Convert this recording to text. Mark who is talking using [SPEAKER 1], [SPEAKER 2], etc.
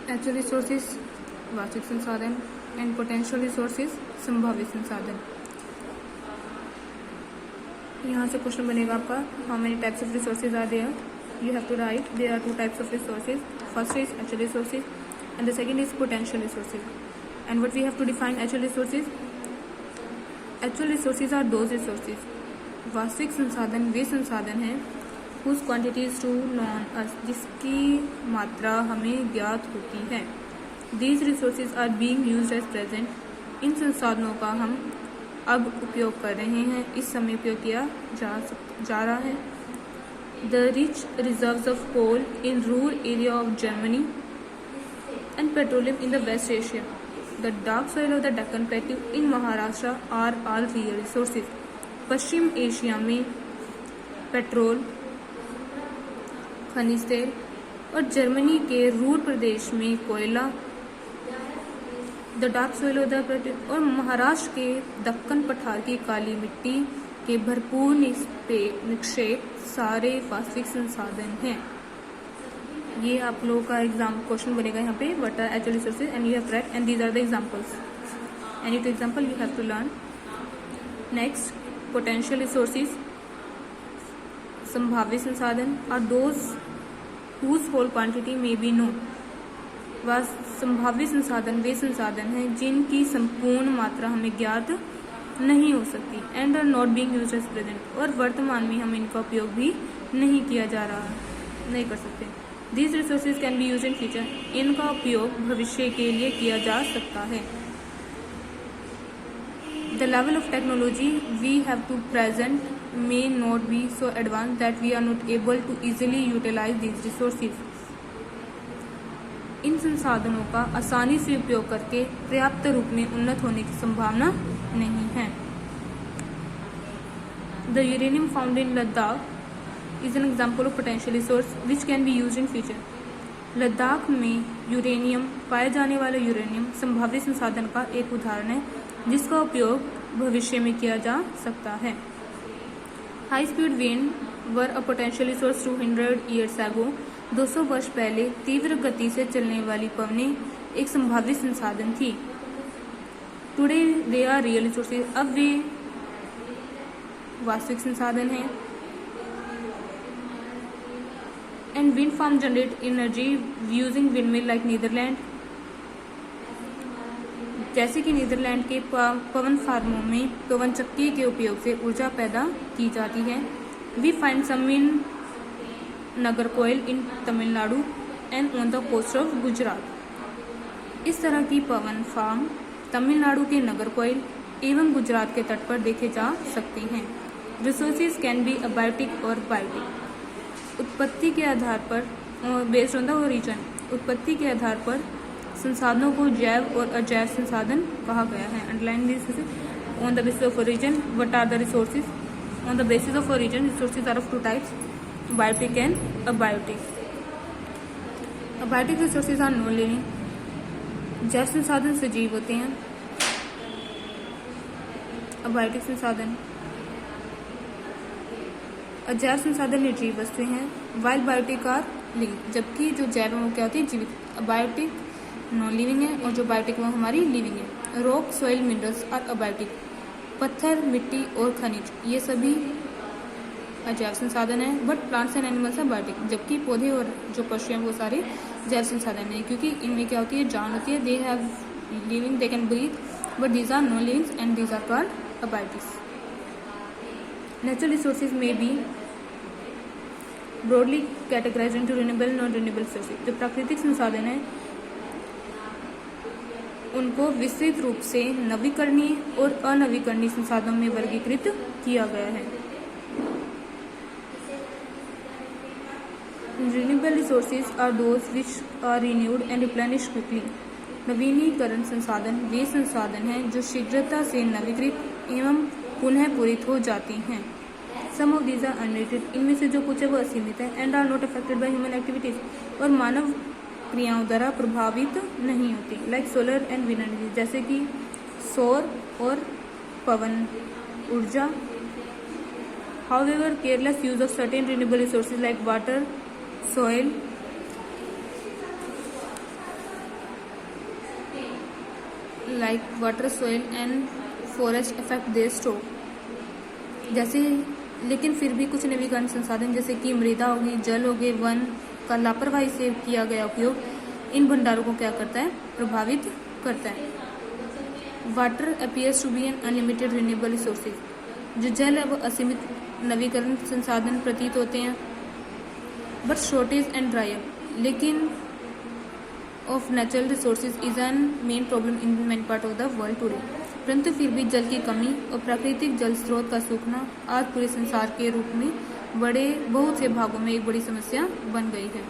[SPEAKER 1] Natural resources वास्तविक संसाधन and potential resources संभावित संसाधन। यहाँ से क्वेश्चन बनेगा आपका, how many types of resources are there, you have to write there are 2 types of resources, first is natural resources and the second is potential resources. And what we have to define natural resources, natural resources are those resources, वास्तविक संसाधन वे संसाधन हैं whose quantity is to known us, जिसकी मात्रा हमें ज्ञात होती है। These resources are being used as present, इन संसाधनों का हम अब उपयोग कर रहे हैं, इस समय उपयोग किया जा रहा है। The rich reserves of coal in rural area of Germany and petroleum in the West Asia, the dark soil of the Deccan Plateau in Maharashtra are all real resources। पश्चिम एशिया में पेट्रोल, खनिज तेल और Germany के Ruhr प्रदेश में कोयला, the dark soil of the plateau और महाराष्ट्र के दक्कन पठार की काली मिट्टी के भरपूर निक्षेप सारे वास्तविक संसाधन हैं। ये आप लोगों का एग्जाम क्वेश्चन बनेगा यहाँ पे, what are actual resources and you have write and these are the examples, any 2 example you have to learn. Next, potential resources संभावित संसाधन are those whose whole quantity may be known, वह संभावित संसाधन वे संसाधन हैं जिनकी संपूर्ण मात्रा हमें ज्ञात नहीं हो सकती, and are not being used as present, और वर्तमान में हम इनका उपयोग भी नहीं किया जा रहा नहीं कर सकते। These resources can be used in future, इनका उपयोग भविष्य के लिए किया जा सकता है। The level of technology we have to present may not be so advanced that we are not able to easily utilize these resources। इन संसाधनों का आसानी से उपयोग करके पर्याप्त रूप में उन्नत होने की संभावना नहीं है। The uranium found in Ladakh is an example of potential resource which can be used in future। Ladakh में यूरेनियम पाए जाने वाला यूरेनियम संभावित संसाधन का एक उदाहरण है जिसका उपयोग भविष्य में किया जा सकता है। High speed wind were a potential resource 200 years ago, 200 वर्ष पहले तीव्र गति से चलने वाली पवनें एक संभावित संसाधन थी। Today they are real resources, अब वे वास्तविक संसाधन हैं। And wind farm generate energy using wind mill like Netherlands, जैसे कि नीदरलैंड के पवन फार्मों में पवन चक्की के उपयोग से ऊर्जा पैदा की जाती है। We find some in Nagercoil in Tamil Nadu and on the coast of Gujarat. इस तरह की पवन फार्म तमिलनाडु के नागरकोइल एवं गुजरात के तट पर देखे जा सकते हैं। रिसोर्सेज कैन बी अबायोटिक और बायोटिक, उत्पत्ति के आधार पर बेस्ड ऑन द ओरिजिन, उत्पत्ति के आधार पर संसाधनों को जैव और अजैव संसाधन कहा गया है। Underline this on the basis of origin, what are the resources, on the basis of origin resources are of 2 types, biotic and abiotic. Abiotic resources are non living, जैव संसाधन सजीव होते हैं। अबायोटिक संसाधन, अजैव संसाधन निर्जीव वस्तुएं हैं। वाइल बायोटिक आर लिविंग, जबकि जो जैव है वो क्या होती है, जीवित। अबायोटिक नॉन लिविंग है और जो बायोटिक वो हमारी लिविंग है। Rock, soil, minerals are abiotic, पत्थर, मिट्टी और खनिज ये सभी अजैव संसाधन है। But plants and animals are biotic, जबकि पौधे और जो पशु हैं वो सारे जैव संसाधन है, क्योंकि इनमें क्या होती है, जान होती है। They have living, they can breathe, but these are non living and these are called abiotics. Natural resources may be broadly categorised into renewable, non renewable resources. जो प्राकृतिक संसाधन है उनको विस्तृत रूप से नवीकरणीय और अनवीकरणीय संसाधनों में वर्गीकृत किया गया है। Renewable resources are those which are renewed and replenished quickly. नवीनीकरण संसाधन वे संसाधन हैं जो शीघ्रता से नवीकृत एवं पुनः पूरित हो जाती हैं। Some of these are unlimited, इनमें से जो कुछ है वो असीमित है। And are not affected by human activities, और मानव क्रियाओं द्वारा प्रभावित नहीं होती। Like solar and wind energy, जैसे कि सौर और पवन ऊर्जा। However careless use of certain renewable resources like water, soil like water, soil and forest affect their stock. जैसे लेकिन फिर भी कुछ नवीकरण संसाधन जैसे कि मृदा होगी, जल हो गए, वन का लापरवाही से किया गया उपयोग इन भंडारों को क्या करता है, प्रभावित करता है। Water appears to be an unlimited renewable resources. जो जल है वो असीमित नवीकरण संसाधन प्रतीत होते हैं, but shortage and dry up लेकिन of natural resources is an main problem in many part of the world today. परंतु फिर भी जल की कमी और प्राकृतिक जल स्रोत का सूखना आज पूरे संसार के रूप में बहुत से भागों में एक बड़ी समस्या बन गई है।